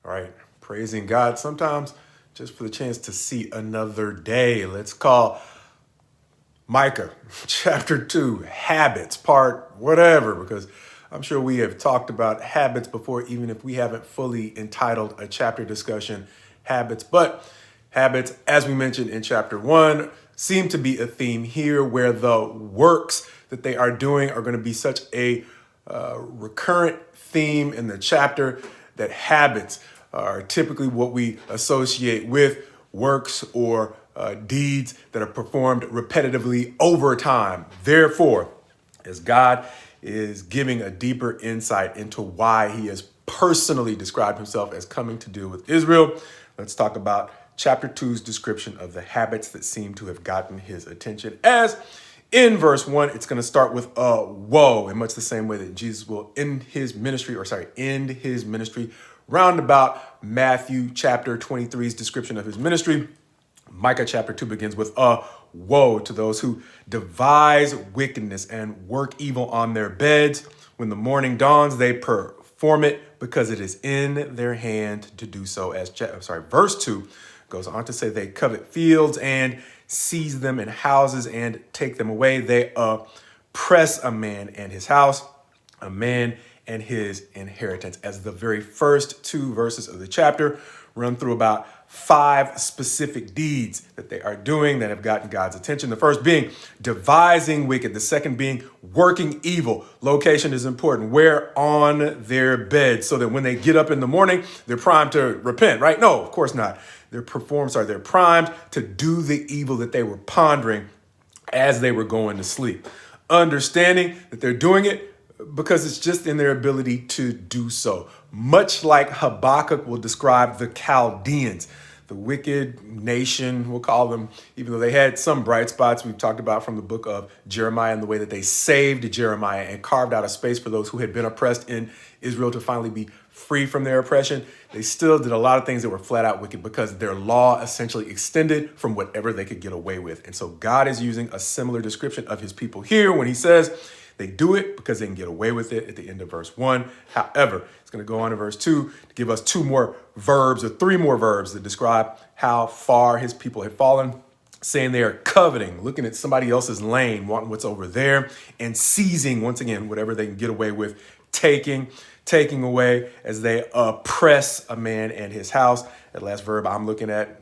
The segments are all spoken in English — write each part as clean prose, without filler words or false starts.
All right, praising God sometimes just for the chance to see another day. Let's call Micah chapter 2, habits, part whatever, because I'm sure we have talked about habits before, even if we haven't fully entitled a chapter discussion habits. But habits, as we mentioned in chapter 1, seem to be a theme here where the works that they are doing are going to be such a recurrent theme in the chapter that habits are typically what we associate with works or deeds that are performed repetitively over time. Therefore, as God is giving a deeper insight into why he has personally described himself as coming to deal with Israel, let's talk about chapter 2's description of the habits that seem to have gotten his attention. As in verse 1, it's going to start with a woe, in much the same way that Jesus will end his ministry, roundabout Matthew chapter 23's description of his ministry. Micah chapter 2 begins with a woe to those who devise wickedness and work evil on their beds. When the morning dawns, they perform it because it is in their hand to do so. Verse 2 goes on to say they covet fields and seize them in houses and take them away. They oppress a man and his house, a man and his inheritance. As the very first two verses of the chapter run through about 5 specific deeds that they are doing that have gotten God's attention. The first being devising wicked. The second being working evil. Location is important. Where? On their bed, so that when they get up in the morning, they're primed to repent, right? No, of course not. They're primed to do the evil that they were pondering as they were going to sleep. Understanding that they're doing it because it's just in their ability to do so. Much like Habakkuk will describe the Chaldeans, the wicked nation, we'll call them, even though they had some bright spots we've talked about from the book of Jeremiah and the way that they saved Jeremiah and carved out a space for those who had been oppressed in Israel to finally be free from their oppression. They still did a lot of things that were flat out wicked because their law essentially extended from whatever they could get away with. And so God is using a similar description of his people here when he says they do it because they can get away with it at the end of verse 1. However, it's going to go on in verse 2 to give us 3 more verbs that describe how far his people have fallen, saying they are coveting, looking at somebody else's lane, wanting what's over there, and seizing, once again, whatever they can get away with, taking away as they oppress a man and his house. That last verb I'm looking at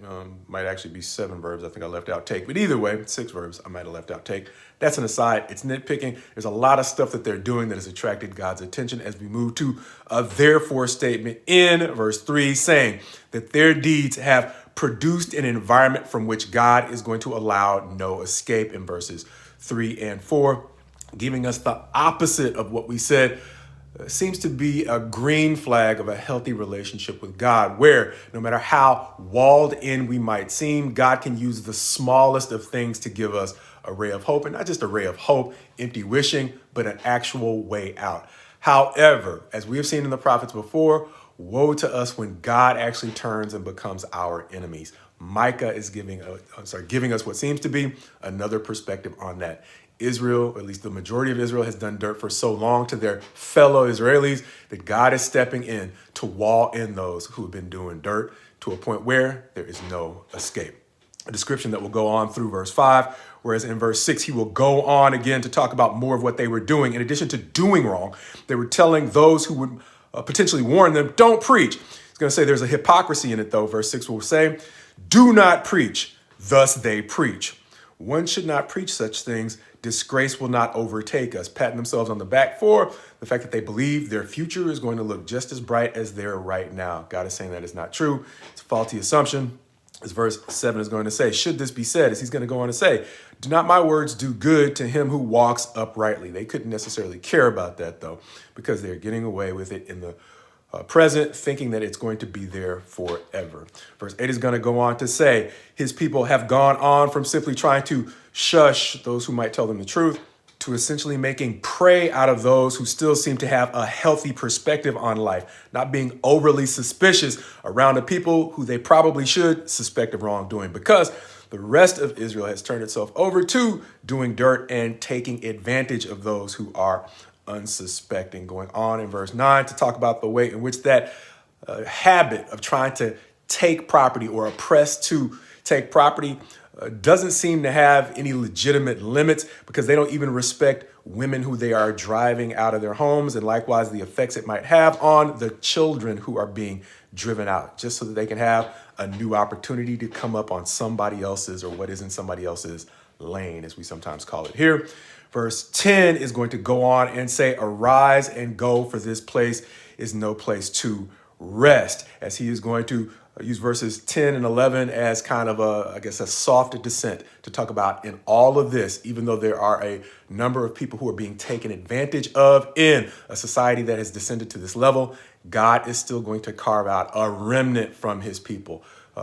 might actually be 7 verbs. I think I left out take. But either way, 6 verbs. I might have left out take. That's an aside. It's nitpicking. There's a lot of stuff that they're doing that has attracted God's attention as we move to a therefore statement in verse 3 saying that their deeds have produced an environment from which God is going to allow no escape in verses 3 and 4, giving us the opposite of what we said seems to be a green flag of a healthy relationship with God, where no matter how walled in we might seem, God can use the smallest of things to give us a ray of hope, and not just a ray of hope, empty wishing, but an actual way out. However, as we have seen in the prophets before, woe to us when God actually turns and becomes our enemies. Micah is giving us what seems to be another perspective on that. Israel, or at least the majority of Israel, has done dirt for so long to their fellow Israelis that God is stepping in to wall in those who have been doing dirt to a point where there is no escape. A description that will go on through verse 5, whereas in verse 6, he will go on again to talk about more of what they were doing. In addition to doing wrong, they were telling those who would potentially warn them, don't preach. He's going to say there's a hypocrisy in it, though. Verse 6 will say, do not preach, thus they preach. One should not preach such things. Disgrace will not overtake us, patting themselves on the back for the fact that they believe their future is going to look just as bright as they're right now. God is saying that is not true. It's a faulty assumption. As verse 7 is going to say, should this be said, as he's going to go on to say, do not my words do good to him who walks uprightly? They couldn't necessarily care about that, though, because they're getting away with it in the present, thinking that it's going to be there forever. Verse 8 is going to go on to say, his people have gone on from simply trying to shush those who might tell them the truth to essentially making prey out of those who still seem to have a healthy perspective on life, not being overly suspicious around the people who they probably should suspect of wrongdoing, because the rest of Israel has turned itself over to doing dirt and taking advantage of those who are unsuspecting. Going on in verse 9 to talk about the way in which that habit of trying to take property or oppress to take property doesn't seem to have any legitimate limits, because they don't even respect women who they are driving out of their homes, and likewise the effects it might have on the children who are being driven out, just so that they can have a new opportunity to come up on somebody else's, or what is in somebody else's lane, as we sometimes call it here. Verse 10 is going to go on and say, "Arise and go, for this place is no place to rest," as he is going to use verses 10 and 11 as kind of a soft descent to talk about in all of this, even though there are a number of people who are being taken advantage of in a society that has descended to this level, God is still going to carve out a remnant from his people,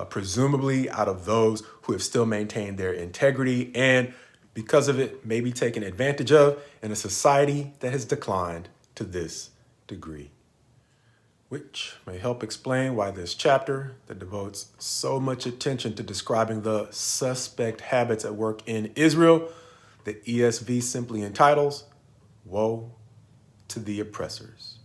presumably out of those who have still maintained their integrity and, because of it, may be taken advantage of in a society that has declined to this degree. Which may help explain why this chapter that devotes so much attention to describing the suspect habits at work in Israel, the ESV simply entitles, "Woe to the oppressors."